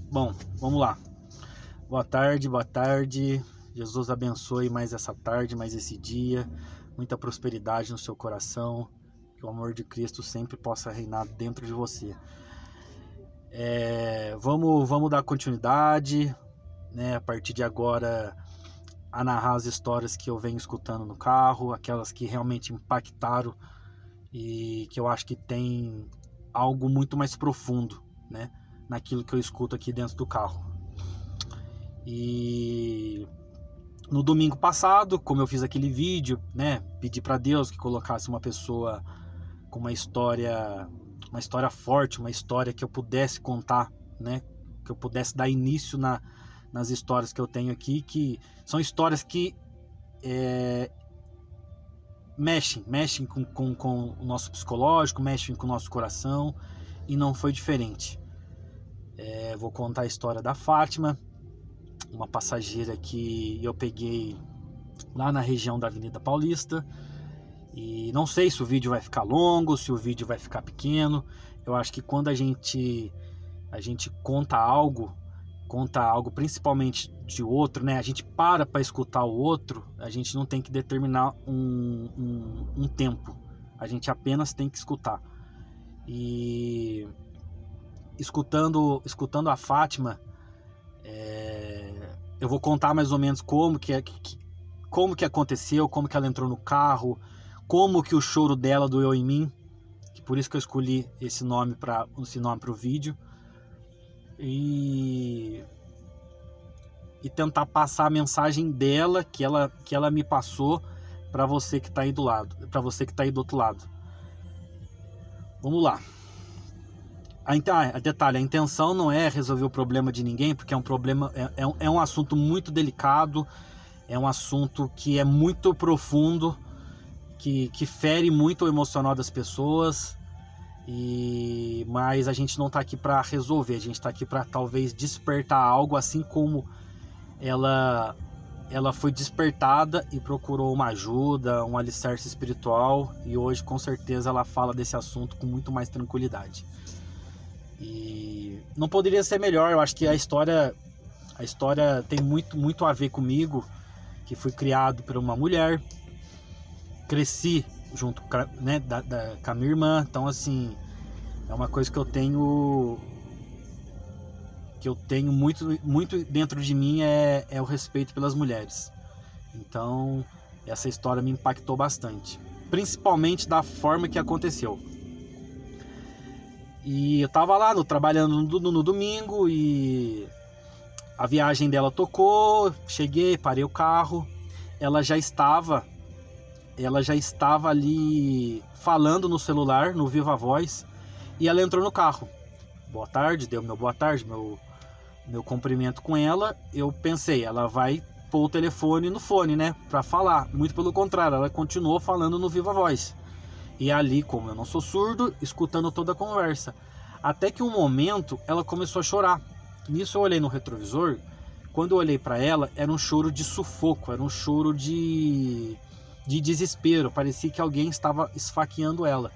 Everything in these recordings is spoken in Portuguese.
Bom, vamos lá. Boa tarde, boa tarde. Jesus abençoe mais essa tarde, mais esse dia. Muita prosperidade no seu coração. Que o amor de Cristo sempre possa reinar dentro de você. Vamos dar continuidade, né? A partir de agora, a narrar as histórias que eu venho escutando no carro, aquelas que realmente impactaram e que eu acho que tem algo muito mais profundo, né? Naquilo que eu escuto aqui dentro do carro. E no domingo passado, como eu fiz aquele vídeo, né, pedi para Deus que colocasse uma pessoa com uma história forte, uma história que eu pudesse contar, né, que eu pudesse dar início nas histórias que eu tenho aqui, que são histórias que mexem com o nosso psicológico, mexem com o nosso coração, e não foi diferente. Vou contar a história da Fátima, uma passageira que eu peguei lá na região da Avenida Paulista, e não sei se o vídeo vai ficar longo, se o vídeo vai ficar pequeno. Eu acho que quando a gente conta algo principalmente de outro, né? A gente para escutar o outro, a gente não tem que determinar um tempo, a gente apenas tem que escutar. E escutando a Fátima, eu vou contar mais ou menos como que aconteceu, como que ela entrou no carro, como que o choro dela doeu em mim, que por isso que eu escolhi esse nome para o vídeo, e tentar passar a mensagem dela que ela me passou para você que está aí do do outro lado. Vamos lá. Detalhe, a intenção não é resolver o problema de ninguém, porque é um problema, é um assunto muito delicado, é um assunto que é muito profundo, que fere muito o emocional das pessoas, mas a gente não está aqui para resolver, a gente está aqui para talvez despertar algo, assim como ela foi despertada e procurou uma ajuda, um alicerce espiritual, e hoje com certeza ela fala desse assunto com muito mais tranquilidade. E não poderia ser melhor. Eu acho que a história tem muito a ver comigo, que fui criado por uma mulher, cresci junto, né, com a minha irmã. Então, assim, é uma coisa que eu tenho muito dentro de mim, é o respeito pelas mulheres. Então, essa história me impactou bastante, principalmente da forma que aconteceu. E eu tava lá trabalhando no domingo, e a viagem dela tocou, cheguei, parei o carro, ela já estava ali falando no celular, no Viva Voz, e ela entrou no carro. Boa tarde, deu meu boa tarde, meu cumprimento com ela. Eu pensei, ela vai pôr o telefone no fone, né, pra falar. Muito pelo contrário, ela continuou falando no Viva Voz. E ali, como eu não sou surdo, escutando toda a conversa. Até que um momento ela começou a chorar. Nisso eu olhei no retrovisor. Quando eu olhei para ela, era um choro de sufoco, era um choro de desespero. Parecia que alguém estava esfaqueando ela.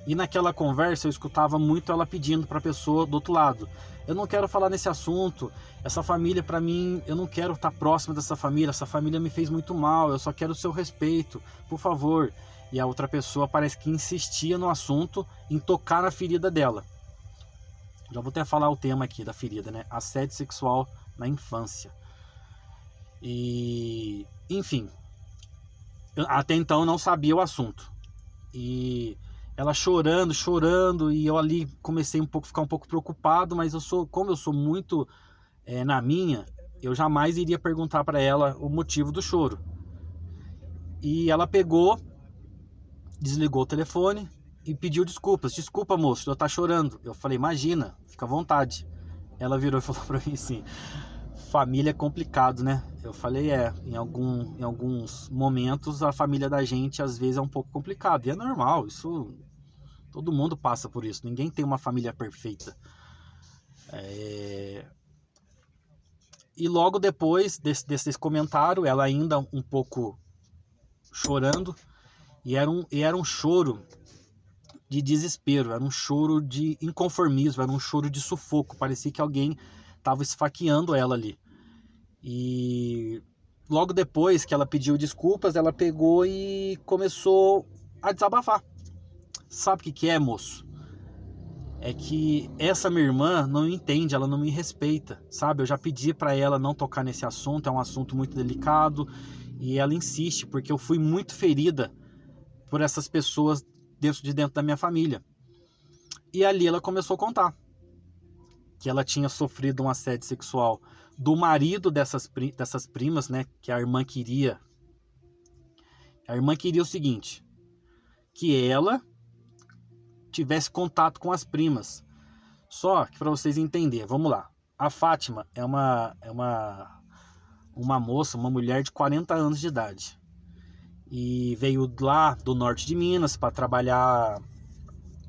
E naquela conversa eu escutava muito ela pedindo para a pessoa do outro lado: eu não quero falar nesse assunto, essa família, para mim, eu não quero estar próximo dessa família, essa família me fez muito mal, eu só quero o seu respeito, por favor. E a outra pessoa parece que insistia no assunto, em tocar na ferida dela. Já vou até falar o tema aqui da ferida, né? Assédio sexual na infância. E, enfim, até então eu não sabia o assunto. E ela chorando, e eu ali comecei ficar um pouco preocupado, mas como eu sou muito na minha, eu jamais iria perguntar para ela o motivo do choro. E ela pegou, desligou o telefone e pediu desculpas. Desculpa, moço, eu tá chorando. Eu falei, imagina, fica à vontade. Ela virou e falou pra mim assim: família é complicado, né? Eu falei, em alguns momentos a família da gente às vezes é um pouco complicado. E é normal, isso, todo mundo passa por isso. Ninguém tem uma família perfeita. E logo depois desse comentário, ela ainda um pouco chorando, e era um choro de desespero, era um choro de inconformismo, era um choro de sufoco. Parecia que alguém estava esfaqueando ela ali. E logo depois que ela pediu desculpas, ela pegou e começou a desabafar. Sabe o que é, moço? É que essa minha irmã não me entende, ela não me respeita, sabe? Eu já pedi para ela não tocar nesse assunto, é um assunto muito delicado, e ela insiste, porque eu fui muito ferida por essas pessoas dentro da minha família. E ali ela começou a contar que ela tinha sofrido um assédio sexual do marido dessas primas, né? Que a irmã queria. A irmã queria o seguinte, que ela tivesse contato com as primas. Só que para vocês entenderem, vamos lá. A Fátima é uma moça, uma mulher de 40 anos de idade. E veio lá do norte de Minas para trabalhar.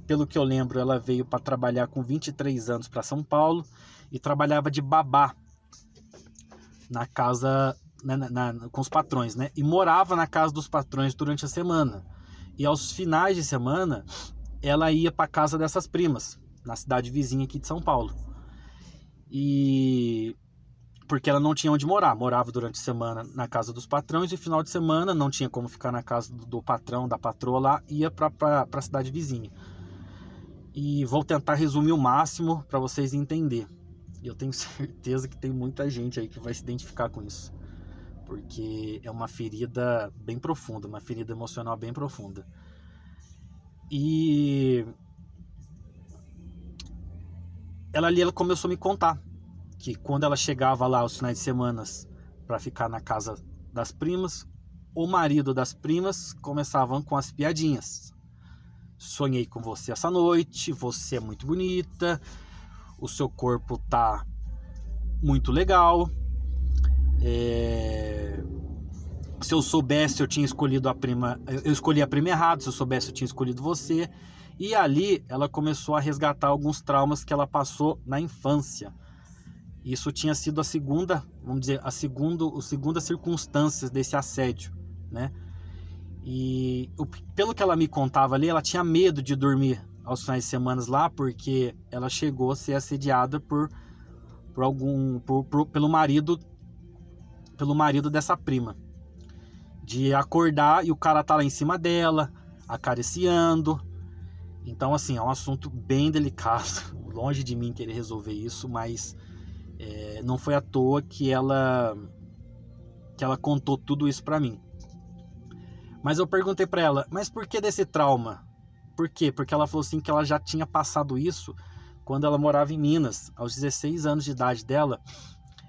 Pelo que eu lembro, ela veio para trabalhar com 23 anos para São Paulo e trabalhava de babá na casa, com os patrões, né? E morava na casa dos patrões durante a semana. E aos finais de semana, ela ia para casa dessas primas, na cidade vizinha aqui de São Paulo. E porque ela não tinha onde morar, morava durante a semana na casa dos patrões e final de semana não tinha como ficar na casa do patrão, da patroa lá, ia para a cidade vizinha. E vou tentar resumir o máximo para vocês entenderem. Eu tenho certeza que tem muita gente aí que vai se identificar com isso, porque é uma ferida bem profunda, uma ferida emocional bem profunda. E ela começou a me contar que quando ela chegava lá aos finais de semana para ficar na casa das primas, o marido das primas começavam com as piadinhas. Sonhei com você essa noite, você é muito bonita, o seu corpo tá muito legal. Se eu soubesse, eu tinha escolhido a prima, eu escolhi a prima errada, se eu soubesse, eu tinha escolhido você. E ali ela começou a resgatar alguns traumas que ela passou na infância. Isso tinha sido a segunda, vamos dizer, a segunda circunstância desse assédio, né? E pelo que ela me contava ali, ela tinha medo de dormir aos finais de semana lá, porque ela chegou a ser assediada pelo marido dessa prima. De acordar e o cara tá lá em cima dela, acariciando. Então, assim, é um assunto bem delicado. Longe de mim querer resolver isso, mas não foi à toa que ela contou tudo isso pra mim. Mas eu perguntei pra ela, mas por que desse trauma? Por quê? Porque ela falou assim que ela já tinha passado isso quando ela morava em Minas, aos 16 anos de idade dela.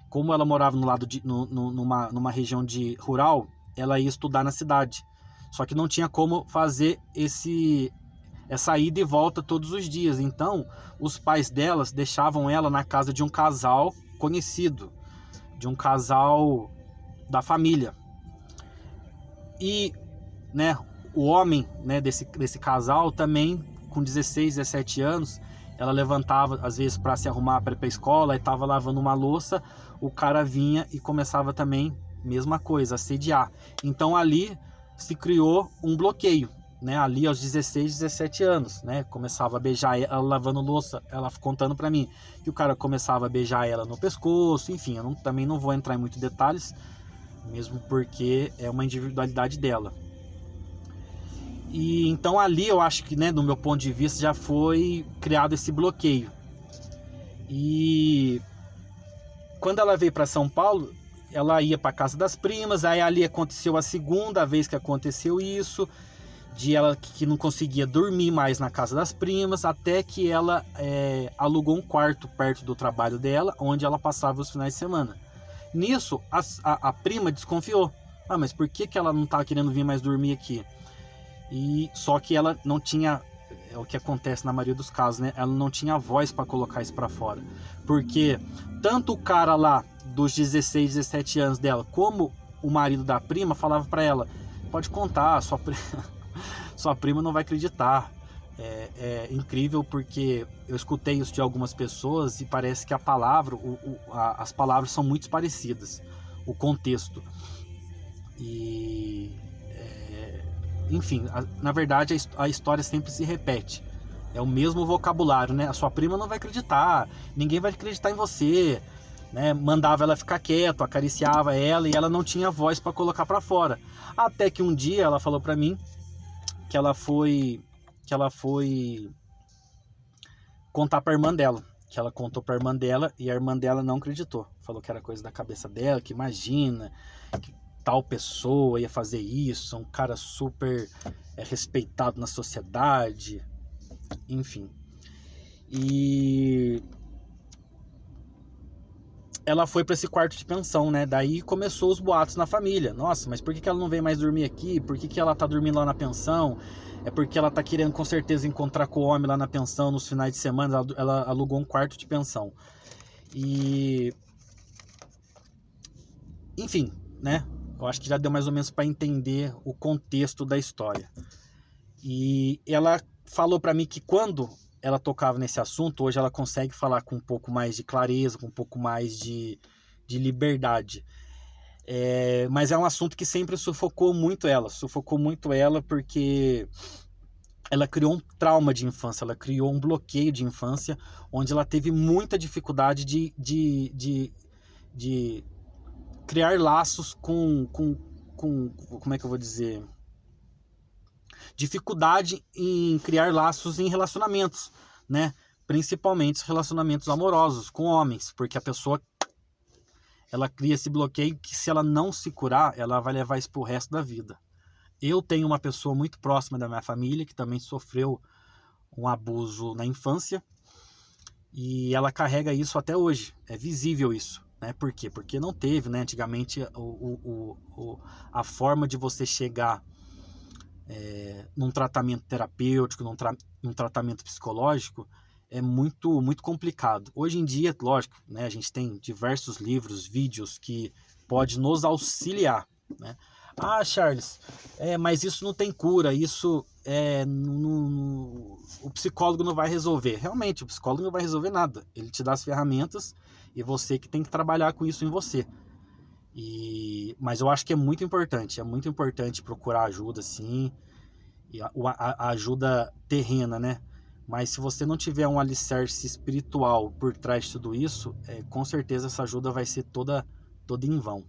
Como ela morava numa região rural, ela ia estudar na cidade. Só que não tinha como fazer essa ida e volta todos os dias. Então, os pais delas deixavam ela na casa de um casal conhecido, de um casal da família. E, né, o homem, né, desse casal também, com 16, 17 anos, ela levantava às vezes para se arrumar para ir para a escola e estava lavando uma louça, o cara vinha e começava também, mesma coisa, assediar. Então ali se criou um bloqueio, né? Ali aos 16, 17 anos, né? Começava a beijar ela lavando louça, ela contando para mim que o cara começava a beijar ela no pescoço, enfim, eu também não vou entrar em muitos detalhes, mesmo porque é uma individualidade dela. E então ali eu acho que, né, do meu ponto de vista, já foi criado esse bloqueio. E quando ela veio para São Paulo, ela ia para casa das primas, aí ali aconteceu a segunda vez que aconteceu isso, de ela que não conseguia dormir mais na casa das primas, até que ela alugou um quarto perto do trabalho dela, onde ela passava os finais de semana. Nisso, a prima desconfiou. Ah, mas por que ela não estava querendo vir mais dormir aqui? E só que ela não tinha, é o que acontece na maioria dos casos, né? Ela não tinha voz para colocar isso para fora, porque tanto o cara lá dos 16, 17 anos dela, como o marido da prima falava para ela: pode contar, sua prima não vai acreditar. É incrível, porque eu escutei isso de algumas pessoas e parece que as palavras são muito parecidas, o contexto. E enfim, na verdade a história sempre se repete. É o mesmo vocabulário, né? A sua prima não vai acreditar, ninguém vai acreditar em você, né? Mandava ela ficar quieta, acariciava ela e ela não tinha voz para colocar para fora. Até que um dia ela falou para mim que ela foi contar para a irmã dela, que ela contou para a irmã dela e a irmã dela não acreditou. Falou que era coisa da cabeça dela, que imagina que tal pessoa ia fazer isso, um cara super respeitado na sociedade, enfim. E ela foi para esse quarto de pensão, né? Daí começou os boatos na família. Nossa, mas por que ela não vem mais dormir aqui? Por que ela tá dormindo lá na pensão? É porque ela tá querendo com certeza encontrar com o homem lá na pensão nos finais de semana. Ela alugou um quarto de pensão. E enfim, né? Eu acho que já deu mais ou menos para entender o contexto da história. E ela falou para mim que quando ela tocava nesse assunto, hoje ela consegue falar com um pouco mais de clareza, com um pouco mais de liberdade. Mas é um assunto que sempre sufocou muito ela porque ela criou um trauma de infância, ela criou um bloqueio de infância, onde ela teve muita dificuldade de criar laços com como é que eu vou dizer? Dificuldade em criar laços em relacionamentos, né? Principalmente relacionamentos amorosos com homens, porque a pessoa ela cria esse bloqueio que se ela não se curar, ela vai levar isso pro resto da vida. Eu tenho uma pessoa muito próxima da minha família que também sofreu um abuso na infância e ela carrega isso até hoje. É visível isso, né? Por quê? Porque não teve, né? Antigamente a forma de você chegar num tratamento terapêutico, num tratamento psicológico, é muito, muito complicado. Hoje em dia, lógico, né, a gente tem diversos livros, vídeos que pode nos auxiliar, né? Ah, Charles, mas isso não tem cura, isso o psicólogo não vai resolver. Realmente, o psicólogo não vai resolver nada. Ele te dá as ferramentas e você que tem que trabalhar com isso em você. Mas eu acho que é muito importante procurar ajuda, sim, e a ajuda terrena, né? Mas se você não tiver um alicerce espiritual por trás de tudo isso, com certeza essa ajuda vai ser toda em vão.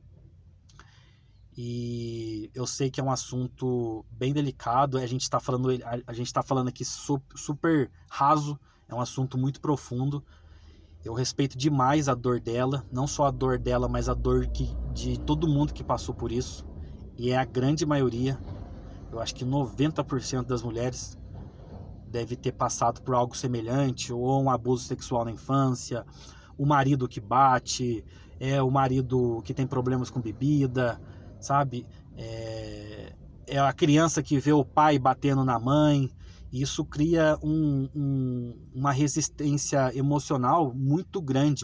E eu sei que é um assunto bem delicado, a gente está falando aqui super raso, é um assunto muito profundo. Eu respeito demais a dor dela, não só a dor dela, mas a dor de todo mundo que passou por isso. E é a grande maioria, eu acho que 90% das mulheres deve ter passado por algo semelhante, ou um abuso sexual na infância, o marido que bate, o marido que tem problemas com bebida, sabe? É a criança que vê o pai batendo na mãe. Isso cria uma resistência emocional muito grande,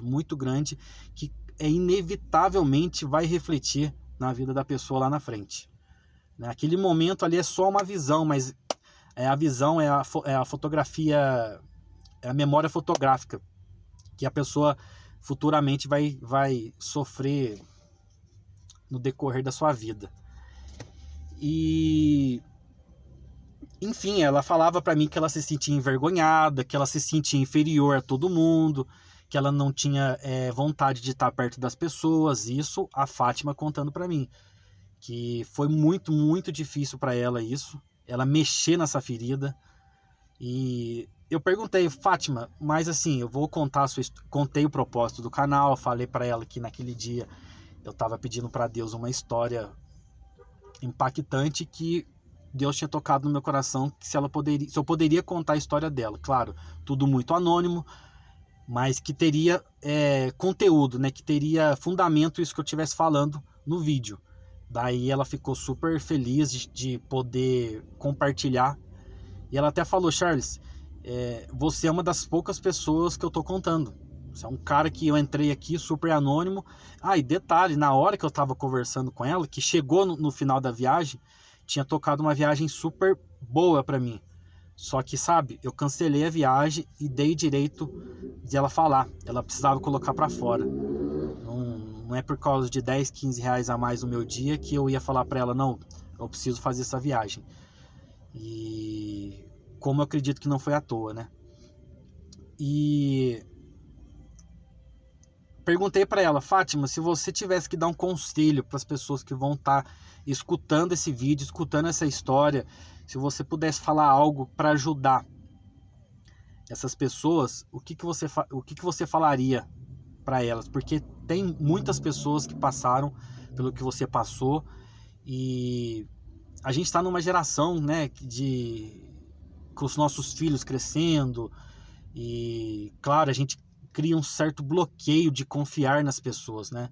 que inevitavelmente vai refletir na vida da pessoa lá na frente. Naquele momento ali é só uma visão, mas a visão é a fotografia, é a memória fotográfica que a pessoa futuramente vai sofrer no decorrer da sua vida. E enfim, ela falava pra mim que ela se sentia envergonhada, que ela se sentia inferior a todo mundo, que ela não tinha vontade de estar perto das pessoas. Isso a Fátima contando pra mim, que foi muito, muito difícil pra ela isso, ela mexer nessa ferida. E eu perguntei, Fátima, mas assim, eu vou contar contei o propósito do canal, falei pra ela que naquele dia eu tava pedindo pra Deus uma história impactante, que Deus tinha tocado no meu coração, que se eu poderia contar a história dela. Claro, tudo muito anônimo, mas que teria conteúdo, né? Que teria fundamento isso que eu estivesse falando no vídeo. Daí ela ficou super feliz de poder compartilhar. E ela até falou, Charles, você é uma das poucas pessoas que eu tô contando. Você é um cara que eu entrei aqui super anônimo. E detalhe, na hora que eu tava conversando com ela, que chegou no final da viagem, tinha tocado uma viagem super boa pra mim. Só que, sabe, eu cancelei a viagem e dei direito de ela falar. Ela precisava colocar pra fora. Não é por causa de 10, 15 reais a mais no meu dia que eu ia falar pra ela, não, eu preciso fazer essa viagem. E como eu acredito que não foi à toa, né? E perguntei para ela: Fátima, se você tivesse que dar um conselho para as pessoas que vão estar escutando esse vídeo, escutando essa história, se você pudesse falar algo para ajudar essas pessoas, o que que você falaria para elas? Porque tem muitas pessoas que passaram pelo que você passou, e a gente está numa geração, né, com os nossos filhos crescendo, e claro, a gente cria um certo bloqueio de confiar nas pessoas, né?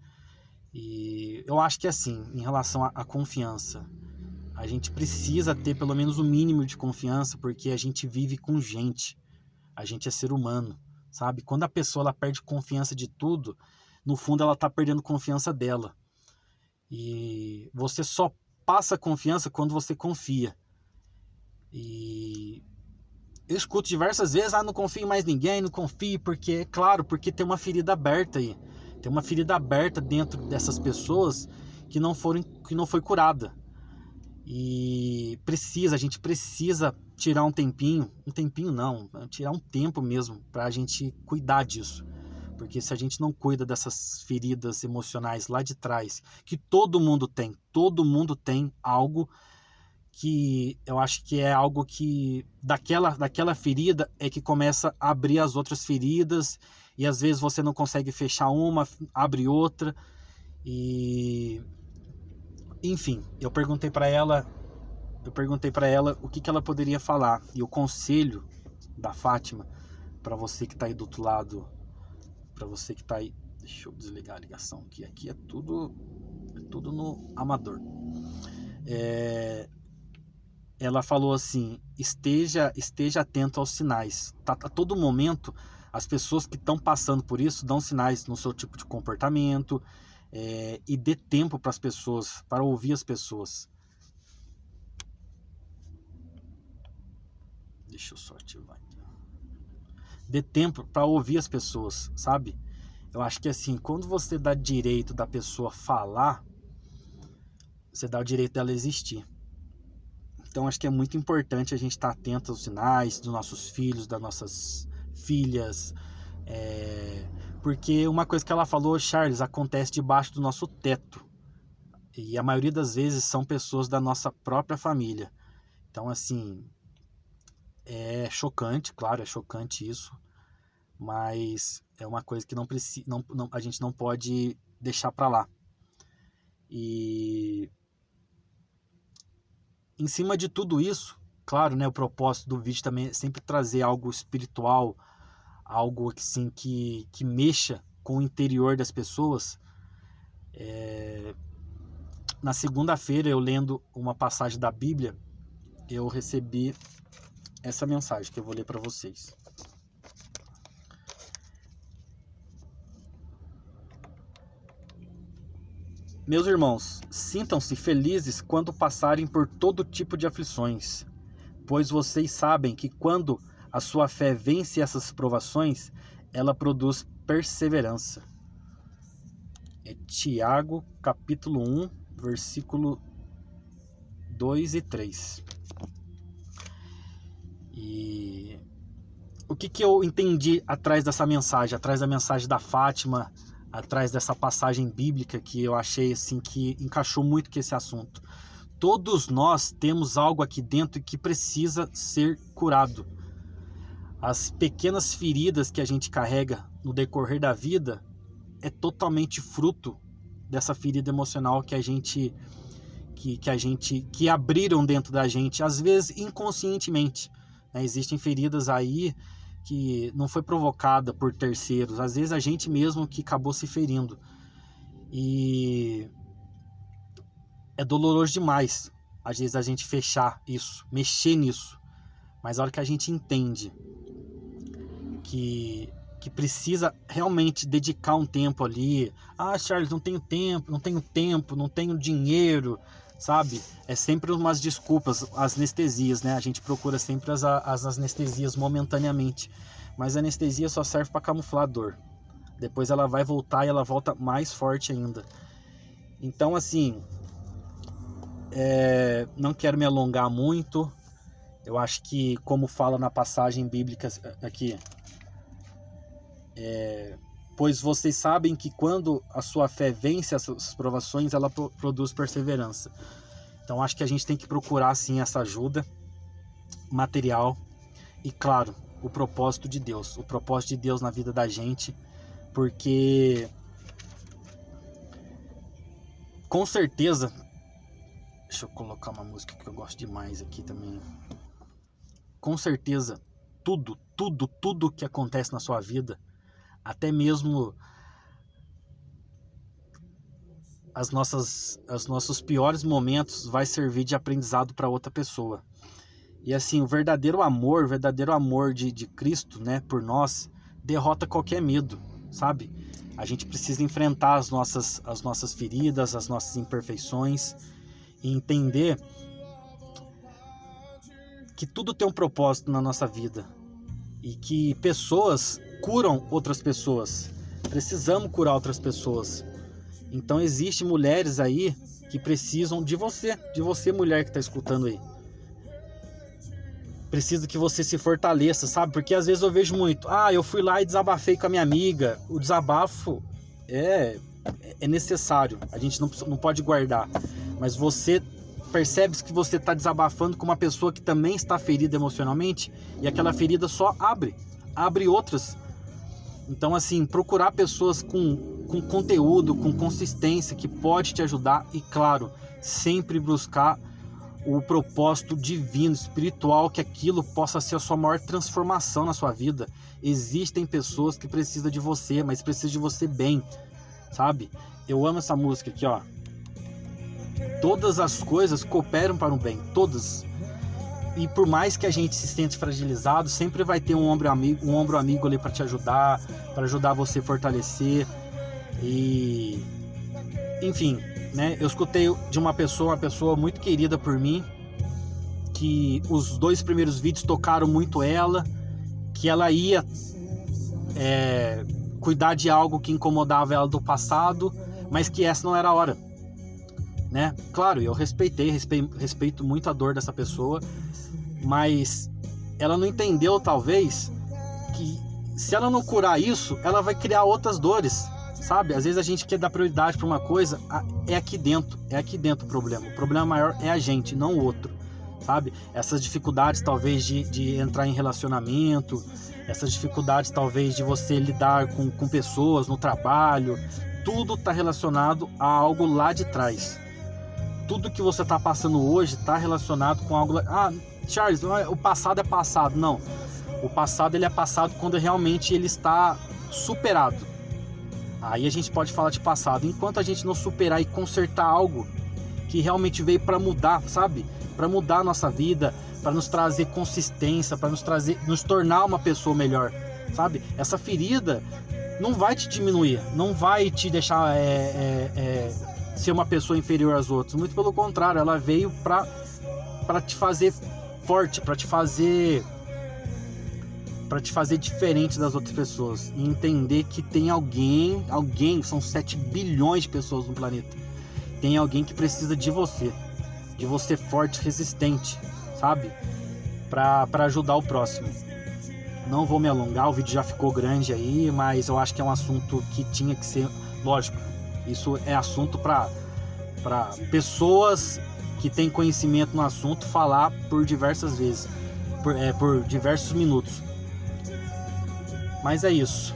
E eu acho que assim, em relação à confiança, a gente precisa ter pelo menos o mínimo de confiança, porque a gente vive com gente, a gente é ser humano, sabe? Quando a pessoa ela perde confiança de tudo, no fundo ela tá perdendo confiança dela. E você só passa confiança quando você confia. E eu escuto diversas vezes: não confio em mais ninguém, não confio, porque, é claro, porque tem uma ferida aberta aí. Tem uma ferida aberta dentro dessas pessoas que não foi curada. E a gente precisa tirar um tempinho não, tirar um tempo mesmo pra gente cuidar disso. Porque se a gente não cuida dessas feridas emocionais lá de trás, que todo mundo tem algo que eu acho que é algo que daquela ferida é que começa a abrir as outras feridas, e às vezes você não consegue fechar uma, abre outra. E enfim, eu perguntei para ela o que ela poderia falar, e o conselho da Fátima para você que tá aí do outro lado, para você que tá aí, deixa eu desligar a ligação aqui é tudo no amador. Ela falou assim: esteja atento aos sinais. A todo momento, as pessoas que estão passando por isso dão sinais no seu tipo de comportamento, e dê tempo para as pessoas, para ouvir as pessoas. Deixa eu só ativar aqui. Dê tempo para ouvir as pessoas, sabe? Eu acho que assim, quando você dá direito da pessoa falar, você dá o direito dela existir. Então acho que é muito importante a gente estar atento aos sinais dos nossos filhos, das nossas filhas, porque uma coisa que ela falou, Charles, acontece debaixo do nosso teto, e a maioria das vezes são pessoas da nossa própria família. Então assim, é chocante, claro, é chocante isso, mas é uma coisa que a gente não pode deixar para lá. E em cima de tudo isso, claro, né, o propósito do vídeo também é sempre trazer algo espiritual, algo assim, que mexa com o interior das pessoas. Na segunda-feira, eu lendo uma passagem da Bíblia, eu recebi essa mensagem que eu vou ler para vocês. Meus irmãos, sintam-se felizes quando passarem por todo tipo de aflições, pois vocês sabem que quando a sua fé vence essas provações, ela produz perseverança. É Tiago, capítulo 1, versículo 2 e 3. E o que eu entendi atrás dessa mensagem, atrás da mensagem da Fátima, atrás dessa passagem bíblica que eu achei assim que encaixou muito com esse assunto? Todos nós temos algo aqui dentro que precisa ser curado. As pequenas feridas que a gente carrega no decorrer da vida é totalmente fruto dessa ferida emocional que abriram dentro da gente, às vezes inconscientemente, né? Existem feridas aí que não foi provocada por terceiros, às vezes a gente mesmo que acabou se ferindo, e é doloroso demais às vezes a gente fechar isso, mexer nisso, mas a hora que a gente entende que precisa realmente dedicar um tempo ali, Charles, não tenho tempo, não tenho dinheiro, sabe? É sempre umas desculpas, as anestesias, né? A gente procura sempre as anestesias momentaneamente, mas a anestesia só serve para camuflar a dor. Depois ela vai voltar, e ela volta mais forte ainda. Então assim, não quero me alongar muito, Eu acho que, como fala na passagem bíblica aqui, pois vocês sabem que quando a sua fé vence essas provações, ela produz perseverança. Então acho que a gente tem que procurar sim essa ajuda material e, claro, o propósito de Deus na vida da gente, porque com certeza, deixa eu colocar uma música que eu gosto demais aqui também. Com certeza, tudo que acontece na sua vida, até mesmo os nossos piores momentos, vai servir de aprendizado para outra pessoa. E assim, o verdadeiro amor de Cristo, né, por nós, derrota qualquer medo, sabe? A gente precisa enfrentar as nossas feridas, as nossas imperfeições e entender que tudo tem um propósito na nossa vida e que pessoas curam outras pessoas. Precisamos curar outras pessoas. Então existem mulheres aí que precisam de você mulher que está escutando aí. Precisa que você se fortaleça, sabe? Porque às vezes eu vejo muito, eu fui lá e desabafei com a minha amiga. O desabafo é necessário, a gente não pode guardar. Mas você percebe que você está desabafando com uma pessoa que também está ferida emocionalmente, e aquela ferida só abre outras. Então assim, procurar pessoas com conteúdo, com consistência, que pode te ajudar, e claro, sempre buscar o propósito divino, espiritual, que aquilo possa ser a sua maior transformação na sua vida. Existem pessoas que precisam de você, mas precisam de você bem, sabe? Eu amo essa música aqui, ó. Todas as coisas cooperam para o bem, todas. E por mais que a gente se sente fragilizado, sempre vai ter um ombro amigo ali para te ajudar, para ajudar você a fortalecer. E enfim, né? Eu escutei de uma pessoa muito querida por mim, que os 2 primeiros vídeos tocaram muito ela, que ela ia cuidar de algo que incomodava ela do passado, mas que essa não era a hora, né? Claro, eu respeito muito a dor dessa pessoa, mas ela não entendeu, talvez, que se ela não curar isso, ela vai criar outras dores, sabe? Às vezes a gente quer dar prioridade para uma coisa, é aqui dentro o problema. O problema maior é a gente, não o outro, sabe? Essas dificuldades talvez de entrar em relacionamento, essas dificuldades talvez de você lidar com pessoas no trabalho, tudo está relacionado a algo lá de trás. Tudo que você está passando hoje está relacionado com algo lá... Charles, o passado é passado. Não, o passado ele é passado quando realmente ele está superado. Aí a gente pode falar de passado. Enquanto a gente não superar e consertar algo que realmente veio para mudar, sabe? Para mudar a nossa vida, para nos trazer consistência, para nos tornar uma pessoa melhor, sabe? Essa ferida não vai te diminuir, não vai te deixar ser uma pessoa inferior às outras. Muito pelo contrário, ela veio para te fazer forte, para te fazer diferente das outras pessoas, e entender que tem alguém, são 7 bilhões de pessoas no planeta, tem alguém que precisa de você forte, resistente, sabe? Para ajudar o próximo. Não vou me alongar, o vídeo já ficou grande aí, mas eu acho que é um assunto que tinha que ser, lógico, isso é assunto para pessoas que têm conhecimento no assunto falar por diversas vezes, por diversos minutos. Mas é isso.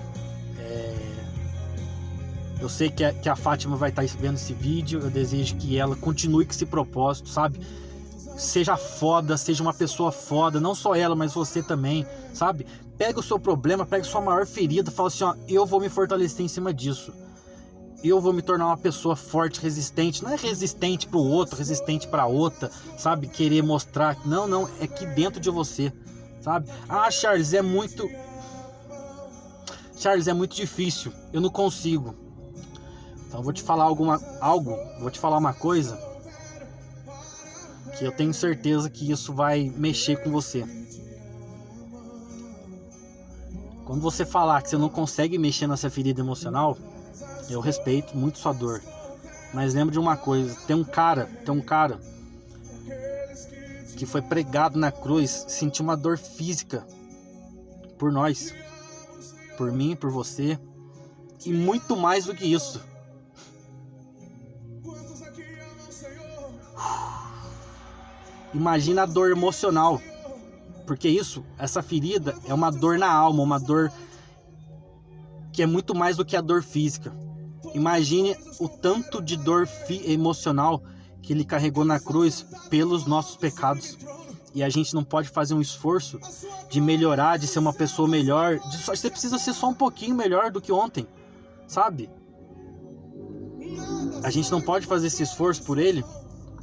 Eu sei que a Fátima vai estar vendo esse vídeo. Eu desejo que ela continue com esse propósito, sabe? Seja foda, seja uma pessoa foda. Não só ela, mas você também, sabe? Pega o seu problema, pega a sua maior ferida, fala assim, ó, eu vou me fortalecer em cima disso. Eu vou me tornar uma pessoa forte, resistente. Não é resistente pro outro, resistente pra outra, sabe? Querer mostrar. Não, é aqui dentro de você, sabe? Charles, é muito difícil, eu não consigo. Então eu vou te falar vou te falar uma coisa que eu tenho certeza que isso vai mexer com você. Quando você falar que você não consegue mexer nessa ferida emocional, eu respeito muito sua dor, mas lembra de uma coisa, tem um cara que foi pregado na cruz, sentiu uma dor física por nós, por mim, por você, e muito mais do que isso. Imagina a dor emocional, porque essa ferida é uma dor na alma, uma dor que é muito mais do que a dor física. Imagine o tanto de dor emocional que ele carregou na cruz pelos nossos pecados. E a gente não pode fazer um esforço de melhorar, de ser uma pessoa melhor. Você precisa ser só um pouquinho melhor do que ontem, sabe? A gente não pode fazer esse esforço por ele.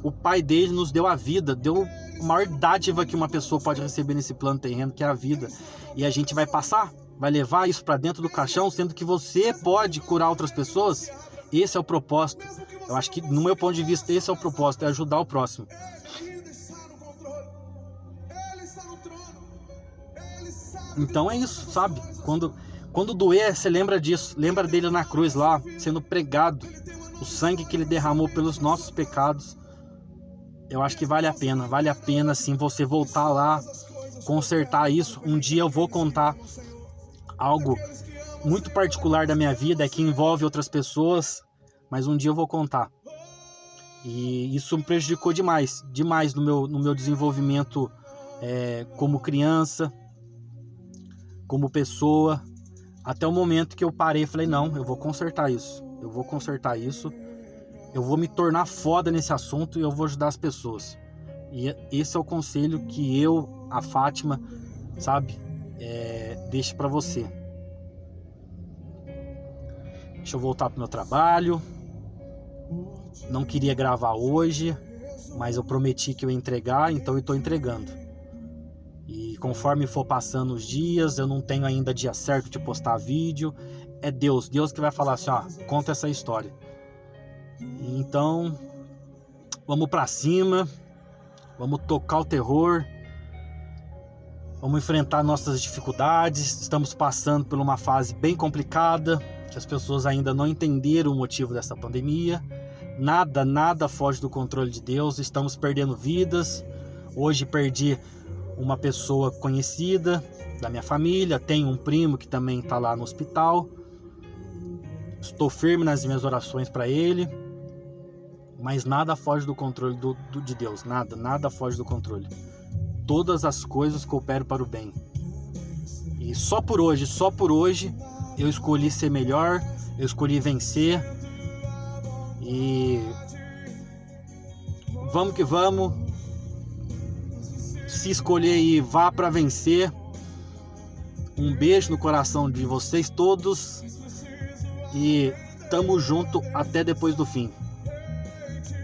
O pai dele nos deu a vida, deu a maior dádiva que uma pessoa pode receber nesse plano terreno, que é a vida. E a gente vai passar, vai levar isso para dentro do caixão, sendo que você pode curar outras pessoas. Esse é o propósito. Eu acho que, no meu ponto de vista, esse é o propósito, é ajudar o próximo. Então é isso, sabe? Quando doer, você lembra disso. Lembra dele na cruz lá, sendo pregado. O sangue que ele derramou pelos nossos pecados. Eu acho que vale a pena sim você voltar lá, consertar isso. Um dia eu vou contar algo muito particular da minha vida, que envolve outras pessoas, mas um dia eu vou contar. E isso me prejudicou demais no meu desenvolvimento como criança, como pessoa, até o momento que eu parei e falei, não, eu vou consertar isso, eu vou me tornar foda nesse assunto e eu vou ajudar as pessoas. E esse é o conselho que a Fátima, sabe, deixo pra você. Deixa eu voltar pro meu trabalho. Não queria gravar hoje, mas eu prometi que eu ia entregar, então eu estou entregando. E conforme for passando os dias, eu não tenho ainda dia certo de postar vídeo. É Deus que vai falar assim, ó, conta essa história. Então, vamos pra cima, vamos tocar o terror, vamos enfrentar nossas dificuldades. Estamos passando por uma fase bem complicada, que as pessoas ainda não entenderam o motivo dessa pandemia. Nada foge do controle de Deus. Estamos perdendo vidas. Hoje perdi uma pessoa conhecida da minha família. Tenho um primo que também está lá no hospital. Estou firme nas minhas orações para ele. Mas nada foge do controle de Deus. Nada foge do controle. Todas as coisas cooperam para o bem. E só por hoje, eu escolhi ser melhor. Eu escolhi vencer. E vamos que vamos. Se escolher e vá para vencer. Um beijo no coração de vocês todos. E tamo junto até depois do fim.